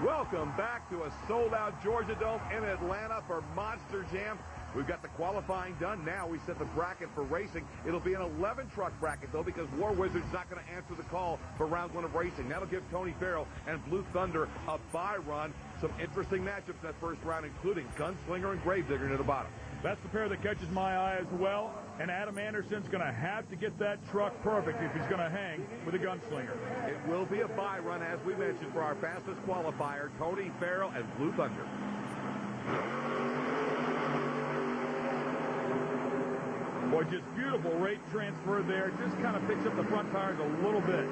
Welcome back to a sold-out Georgia Dome in Atlanta for Monster Jam. We've got the qualifying done. Now we set the bracket for racing. It'll be an 11-truck bracket, though, because War Wizard's not going to answer the call for round one of racing. That'll give Tony Farrell and Blue Thunder a bye run. Some interesting matchups in that first round, including Gunslinger and Gravedigger near the bottom. That's the pair that catches my eye as well. And Adam Anderson's going to have to get that truck perfect if he's going to hang with a Gunslinger. It will be a bye run, as we mentioned, for our fastest qualifier, Tony Farrell and Blue Thunder. Boy, just beautiful rate transfer there. Just kind of picks up the front tires a little bit.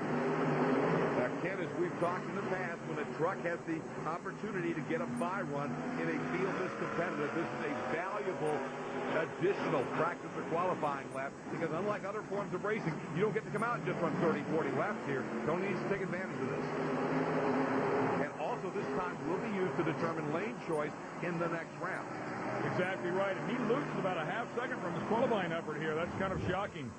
Now, Ken, as we've talked in the past, when a truck has the opportunity to get a bye run in a field this competitive, this is a valuable additional practice or qualifying lap, because unlike other forms of racing, you don't get to come out and just run 30, 40 laps here. Tony needs to take advantage of this. And also, this time will be used to determine lane choice in the next round. Exactly right, and he loses about a half second from his qualifying effort here. That's kind of shocking.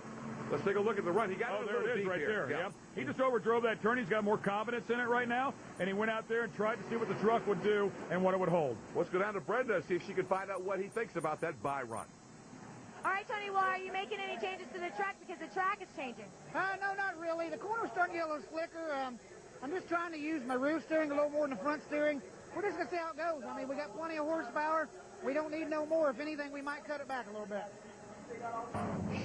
Let's take a look at the run. He got there it is right there. Yeah. He just overdrove that turn. He's got more confidence in it right now, and he went out there and tried to see what the truck would do and what it would hold. Let's go down to Brenda, see if she can find out what he thinks about that bye run. All right, Tony, well, are you making any changes to the track because the track is changing? No, not really. The corner's starting to get a little slicker. I'm just trying to use my rear steering a little more than the front steering. We're just going to see how it goes. I mean, we got plenty of horsepower. We don't need no more. If anything, we might cut it back a little bit.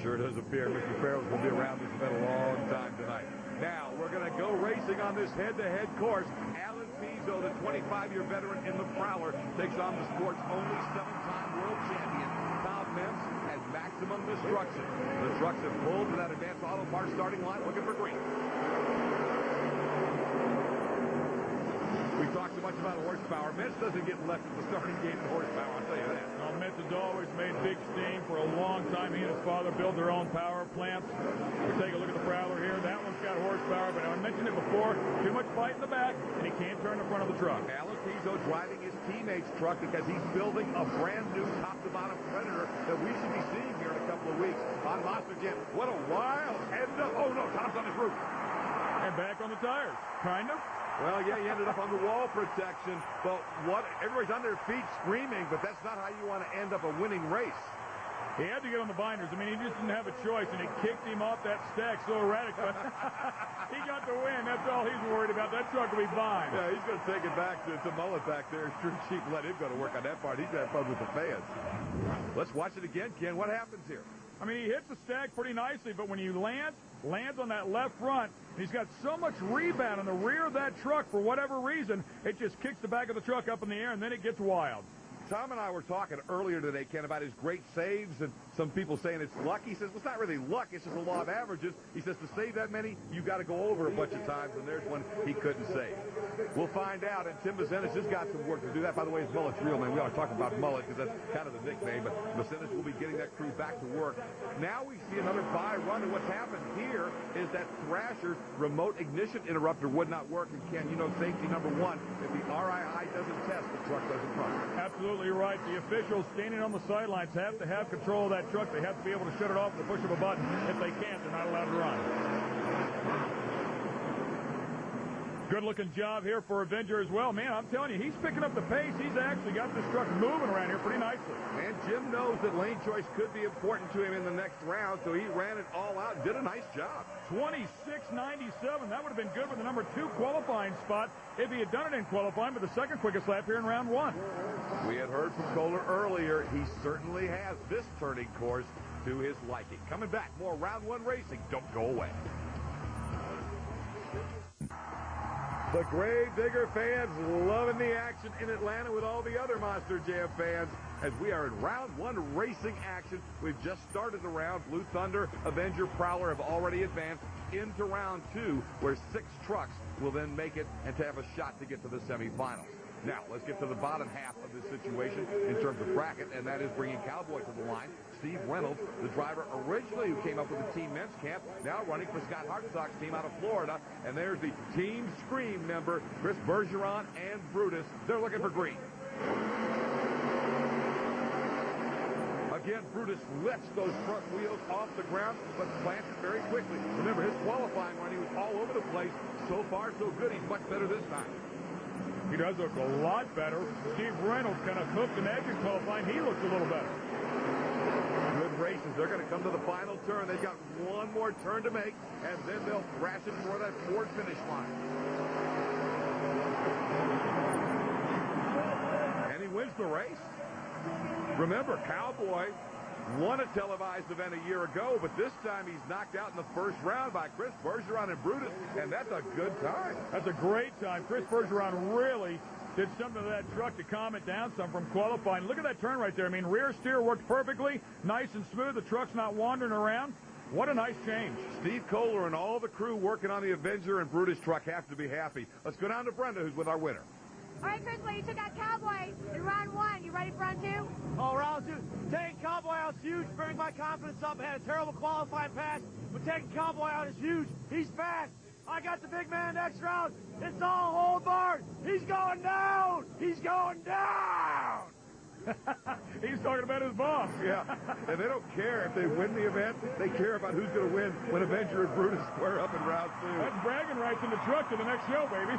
Sure does appear Mr. Farrell's going to be around this event a long time tonight. Now, we're going to go racing on this head-to-head course. Alan Pizzo, the 25-year veteran in the Prowler, takes on the sport's only 7-time world champion, Tom Meents, at Maximum Destruction. The trucks have pulled to that Advanced Auto Parts starting line looking for green. We talked so much about horsepower. Meents doesn't get left at the starting gate in horsepower, I'll tell you that. Meents has always made big steam for a long time. He and his father built their own power plants. We take a look at the Prowler here. That one's got horsepower, but I mentioned it before, too much fight in the back, and he can't turn the front of the truck. Alan Pizzo driving his teammate's truck because he's building a brand-new top-to-bottom Predator that we should be seeing here in a couple of weeks on Monster Jam. What a wild end-up. Oh, no, Tom's on his roof. And back on the tires, kind of. Well, yeah, he ended up on the wall protection, but everybody's on their feet screaming, but that's not how you want to end up a winning race. He had to get on the binders. I mean, he just didn't have a choice, and he kicked him off that stack so erratic. But he got the win. That's all he's worried about. That truck will be fine. Yeah, he's going to take it back to Mullet back there. True Chief let him go to work on that part. He's going to have fun with the fans. Let's watch it again, Ken. What happens here? I mean, he hits the stack pretty nicely, but when he lands on that left front, and he's got so much rebound in the rear of that truck for whatever reason, it just kicks the back of the truck up in the air, and then it gets wild. Tom and I were talking earlier today, Ken, about his great saves, and some people saying it's luck. He says, well, it's not really luck. It's just a law of averages. He says to save that many, you got to go over a bunch of times, and there's one he couldn't save. We'll find out, and Tim Mazenis has got some work to do that. By the way, his Mullet's real name. We ought to talk about Mullet because that's kind of the nickname, but Mazenis will be getting that crew back to work. Now we see another bye run, and what's happened here is that Thrasher's remote ignition interrupter would not work, and Ken, you know safety number one. If the RII doesn't test, the truck doesn't run. Absolutely right. The officials standing on the sidelines have to have control of that truck. They have to be able to shut it off with the push of a button. If they can't, they're not allowed to run. Good-looking job here for Avenger as well. Man, I'm telling you, he's picking up the pace. He's actually got this truck moving around here pretty nicely. And Jim knows that lane choice could be important to him in the next round, so he ran it all out and did a nice job. 26.97. That would have been good for the number 2 qualifying spot if he had done it in qualifying, but the second quickest lap here in round 1. We had heard from Kohler earlier. He certainly has this turning course to his liking. Coming back, more round 1 racing. Don't go away. The Gravedigger fans loving the action in Atlanta with all the other Monster Jam fans as we are in round 1 racing action. We've just started the round. Blue Thunder, Avenger, Prowler have already advanced into round 2, where 6 trucks will then make it and to have a shot to get to the semifinals. Now, let's get to the bottom half of this situation in terms of bracket, and that is bringing Cowboy to the line. Steve Reynolds, the driver originally who came up with the Team Men's Camp, now running for Scott Hartsock's team out of Florida. And there's the Team Scream member, Chris Bergeron and Brutus. They're looking for green. Again, Brutus lifts those front wheels off the ground, but plants it very quickly. Remember, his qualifying run, he was all over the place. So far, so good. He's much better this time. He does look a lot better. Steve Reynolds kind of hooked and edged qualifying. He looks a little better. Good races. They're going to come to the final turn. They've got one more turn to make, and then they'll crash it for that Ford finish line. And he wins the race. Remember, Cowboy won a televised event a year ago, but this time he's knocked out in the first round by Chris Bergeron and Brutus, and that's a good time. That's a great time. Chris Bergeron really did something to that truck to calm it down some from qualifying. Look at that turn right there. I mean, rear steer worked perfectly, nice and smooth. The truck's not wandering around. What a nice change. Steve Kohler and all the crew working on the Avenger and Brutus truck have to be happy. Let's go down to Brenda, who's with our winner. All right, Chris, well, you took out Cowboy in round 1. You ready for round 2? Oh, round 2. Taking Cowboy out is huge. Bringing my confidence up. I had a terrible qualifying pass, but taking Cowboy out is huge. He's fast. I got the big man next round. It's all hold bar. He's going down. He's going down. He's talking about his boss. Yeah, and they don't care if they win the event. They care about who's going to win when Avenger and Brutus square up in round 2. That's bragging rights in the truck to the next show, baby.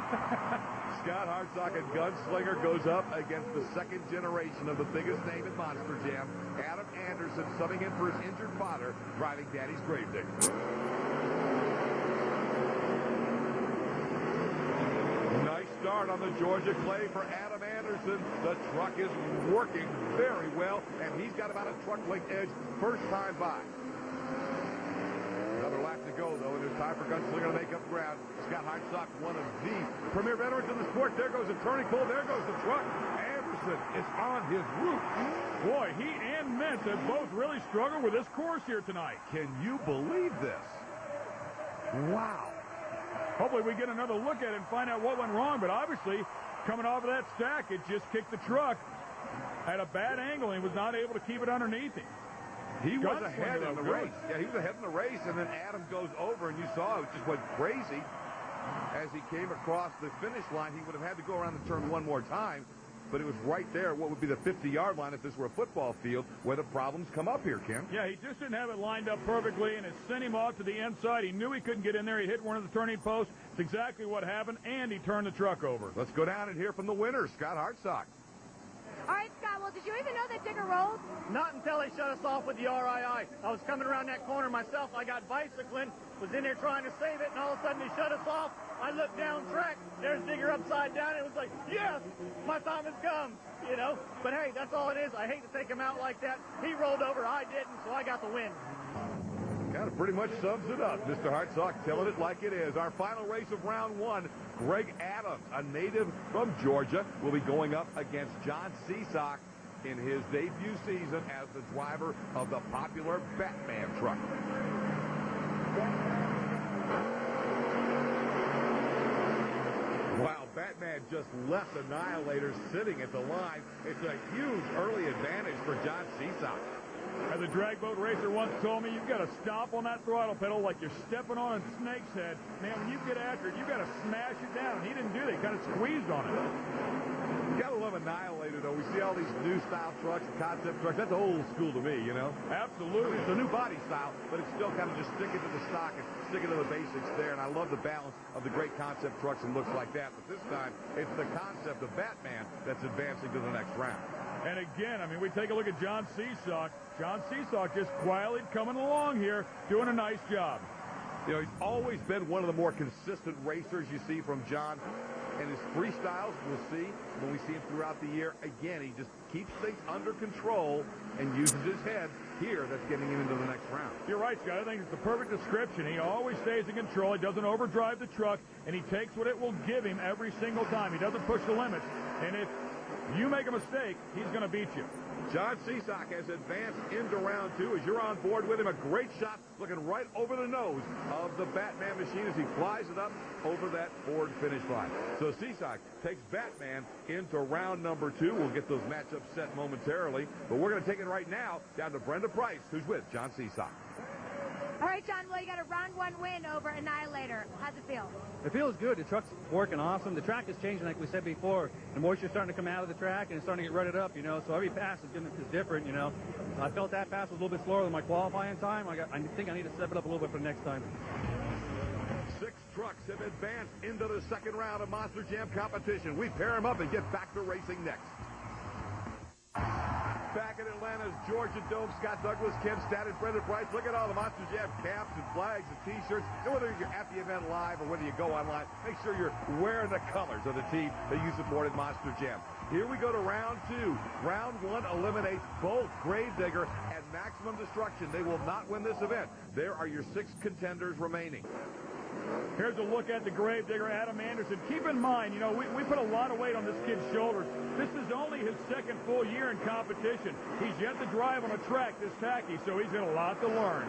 Scott Hartsock and Gunslinger goes up against the second generation of the biggest name in Monster Jam, Adam Anderson, subbing in for his injured father, driving Daddy's Gravedigger. Nice start on the Georgia clay for Adam Anderson. The truck is working very well, and he's got about a truck length edge first time by. Another lap to go, though, and there's time for Gunslinger to make up ground. Scott Hartsock, one of the premier veterans in the sport. There goes the turning pole. There goes the truck. Anderson is on his roof. Boy, he and Mintz have both really struggled with this course here tonight. Can you believe this? Wow. Hopefully we get another look at it and find out what went wrong, but obviously, coming off of that stack, it just kicked the truck at a bad angle and was not able to keep it underneath him. He was ahead in the race. Yeah, he was ahead in the race, and then Adam goes over, and you saw it just went crazy. As he came across the finish line, he would have had to go around the turn one more time, but it was right there, what would be the 50-yard line if this were a football field, where the problems come up here, Kim. Yeah, he just didn't have it lined up perfectly, and it sent him off to the inside. He knew he couldn't get in there. He hit one of the turning posts. It's exactly what happened, and he turned the truck over. Let's go down and hear from the winner, Scott Hartsock. All right, Scott, well, did you even know that Digger rolled? Not until they shut us off with the RII. I was coming around that corner myself. I got bicycling, was in there trying to save it, and all of a sudden they shut us off. I looked down track. There's Digger upside down. It was like, yes, my time has come, you know. But, hey, that's all it is. I hate to take him out like that. He rolled over. I didn't, so I got the win. Kind of pretty much sums it up. Mr. Hartsock telling it like it is. Our final race of round 1, Greg Adams, a native from Georgia, will be going up against John Seasock in his debut season as the driver of the popular Batman truck. Wow, Batman just left Annihilator sitting at the line. It's a huge early advantage for John Seasock. As a drag boat racer once told me, you've got to stomp on that throttle pedal like you're stepping on a snake's head. Man, when you get after it, you've got to smash it down. He didn't do that. He kind of squeezed on it. You got to love Annihilator, though. We see all these new style trucks and concept trucks. That's old school to me, you know? Absolutely. It's a new body style, but it's still kind of just sticking to the stock and sticking to the basics there. And I love the balance of the great concept trucks and looks like that. But this time, it's the concept of Batman that's advancing to the next round. And again, I mean, we take a look at John Seasock. John Seasock just quietly coming along here, doing a nice job. You know, he's always been one of the more consistent racers you see from John. And his freestyles, we'll see when we see him throughout the year. Again, he just keeps things under control and uses his head here. That's getting him into the next round. You're right, Scott. I think it's the perfect description. He always stays in control. He doesn't overdrive the truck, and he takes what it will give him every single time. He doesn't push the limits. And if you make a mistake, he's going to beat you. John Seasock has advanced into round 2 as you're on board with him. A great shot looking right over the nose of the Batman machine as he flies it up over that Ford finish line. So Seasock takes Batman into round number 2. We'll get those matchups set momentarily, but we're going to take it right now down to Brenda Price, who's with John Seasock. All right, John, well, you got a round 1 win over Annihilator. How's it feel? It feels good. The truck's working awesome. The track is changing, like we said before. The moisture's starting to come out of the track, and it's starting to get rutted up, you know. So every pass is different, you know. I felt that pass was a little bit slower than my qualifying time. I think I need to step it up a little bit for the next time. 6 trucks have advanced into the second round of Monster Jam competition. We pair them up and get back to racing next. Back in Atlanta's Georgia Dome, Scott Douglas, Ken Staton, Brendan Price. Look at all the Monster Jam caps and flags and T-shirts. And whether you're at the event live or whether you go online, make sure you're wearing the colors of the team that you supported Monster Jam. Here we go to round 2. Round 1 eliminates both Gravedigger and Maximum Destruction. They will not win this event. There are your 6 contenders remaining. Here's a look at the Gravedigger, Adam Anderson. Keep in mind, you know, we put a lot of weight on this kid's shoulders. This is only his second full year in competition. He's yet to drive on a track this tacky, so he's got a lot to learn.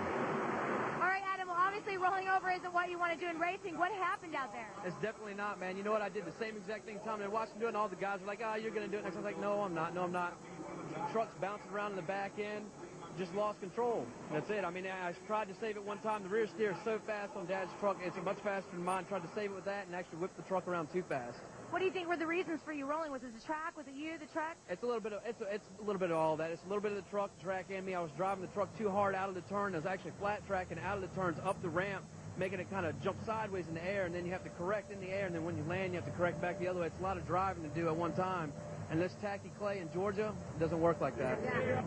All right, Adam, well, obviously rolling over isn't what you want to do in racing. What happened out there? It's definitely not, man. You know what? I did the same exact thing Tom and watched him do it, and all the guys were like, oh, you're going to do it next. I was like, no, I'm not. No, I'm not. Truck's bouncing around in the back end. Just lost control. That's it. I mean, I tried to save it one time. The rear steer is so fast on Dad's truck. It's much faster than mine. Tried to save it with that and actually whipped the truck around too fast. What do you think were the reasons for you rolling? Was it the track? Was it you, the truck? It's a little bit of it's a little bit of all that. It's a little bit of the truck, and me. I was driving the truck too hard out of the turn. It was actually flat tracking out of the turns up the ramp, making it kind of jump sideways in the air, and then you have to correct in the air, and then when you land, you have to correct back the other way. It's a lot of driving to do at one time. And this tacky clay in Georgia doesn't work like that. Yeah.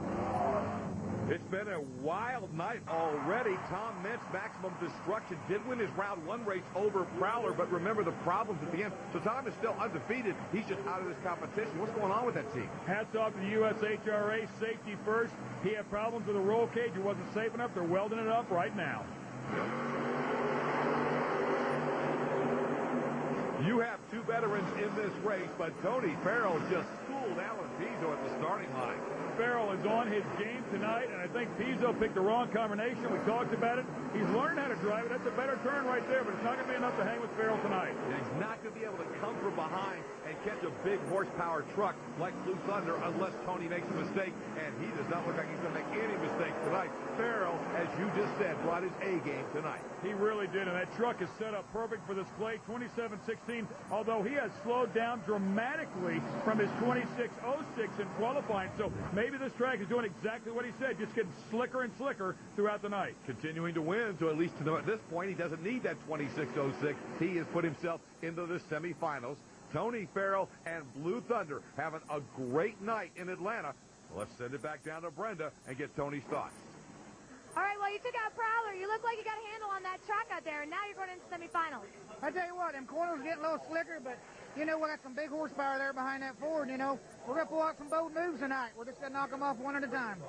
It's been a wild night already. Tom Mintz, Maximum Destruction, did win his round 1 race over Prowler, but remember the problems at the end. So Tom is still undefeated. He's just out of this competition. What's going on with that team? Hats off to the USHRA, safety first. He had problems with the roll cage. It wasn't safe enough. They're welding it up right now. You have 2 veterans in this race, but Tony Farrell just schooled Alan Pizzo at the starting line. Farrell is on his game tonight, and I think Pizzo picked the wrong combination. We talked about it. He's learned how to drive it. That's a better turn right there, but it's not going to be enough to hang with Farrell tonight. And he's not going to be able to come from behind and catch a big horsepower truck like Blue Thunder unless Tony makes a mistake, and he does not look like he's going to make any mistakes tonight. Farrell, as you just said, brought his A game tonight. He really did, and that truck is set up perfect for this clay, 27.16, although he has slowed down dramatically from his 26.06 in qualifying, so maybe this track is doing exactly what he said, just getting slicker and slicker throughout the night. Continuing to win, so at least at this point, he doesn't need that 26.06. He has put himself into the semifinals. Tony Farrell and Blue Thunder having a great night in Atlanta. Let's send it back down to Brenda and get Tony's thoughts. All right, well, you took out Prowler. You look like you got a handle on that track out there, and now you're going into semifinals. I tell you what, them corners getting a little slicker, but, you know, we got some big horsepower there behind that Ford, you know. We're going to pull out some bold moves tonight. We're just going to knock them off one at a time.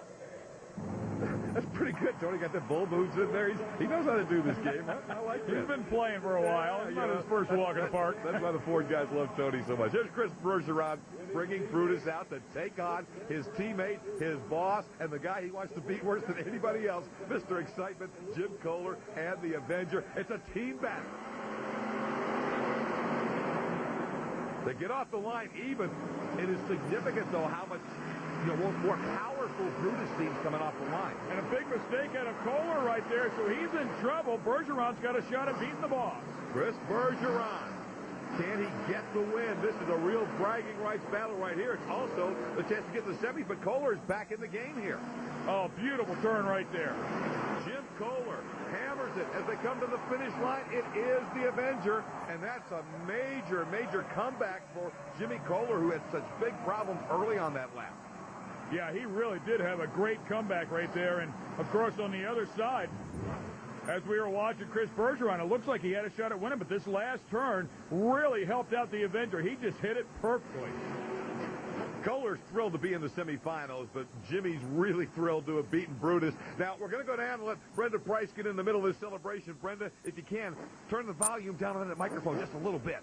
That's pretty good. Tony got the bull moves in there. He knows how to do this game. I like that. He's been playing for a while. It's not his first walk in the park. That's why the Ford guys love Tony so much. Here's Chris Bergeron bringing Brutus out to take on his teammate, his boss, and the guy he wants to beat worse than anybody else, Mr. Excitement, Jim Kohler, and the Avenger. It's a team battle. They get off the line even. It is significant, though, how much more powerful Brutus teams coming off the line. And a big mistake out of Kohler right there, so he's in trouble. Bergeron's got a shot at beating the boss. Chris Bergeron. Can he get the win? This is a real bragging rights battle right here. It's also the chance to get the semis, but Kohler is back in the game here. Oh, beautiful turn right there. Jim Kohler hammers it as they come to the finish line. It is the Avenger, and that's a major, major comeback for Jimmy Kohler, who had such big problems early on that lap. Yeah, he really did have a great comeback right there. And, of course, on the other side, as we were watching Chris Bergeron, it looks like he had a shot at winning, but this last turn really helped out the Avenger. He just hit it perfectly. Kohler's thrilled to be in the semifinals, but Jimmy's really thrilled to have beaten Brutus. Now, we're going to go down and let Brenda Price get in the middle of this celebration. Brenda, if you can, turn the volume down on that microphone just a little bit.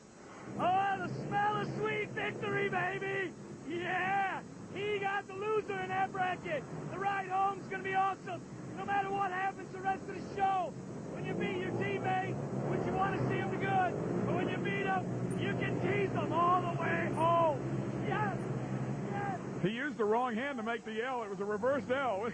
Oh, the smell of sweet victory, baby! Yeah! He got the loser in that bracket. The ride home's going to be awesome. No matter what happens the rest of the show, when you beat your teammate, which you want to see them good, but when you beat them, you can tease them all the way home. Yes! Yes! He used the wrong hand to make the L. It was a reversed L.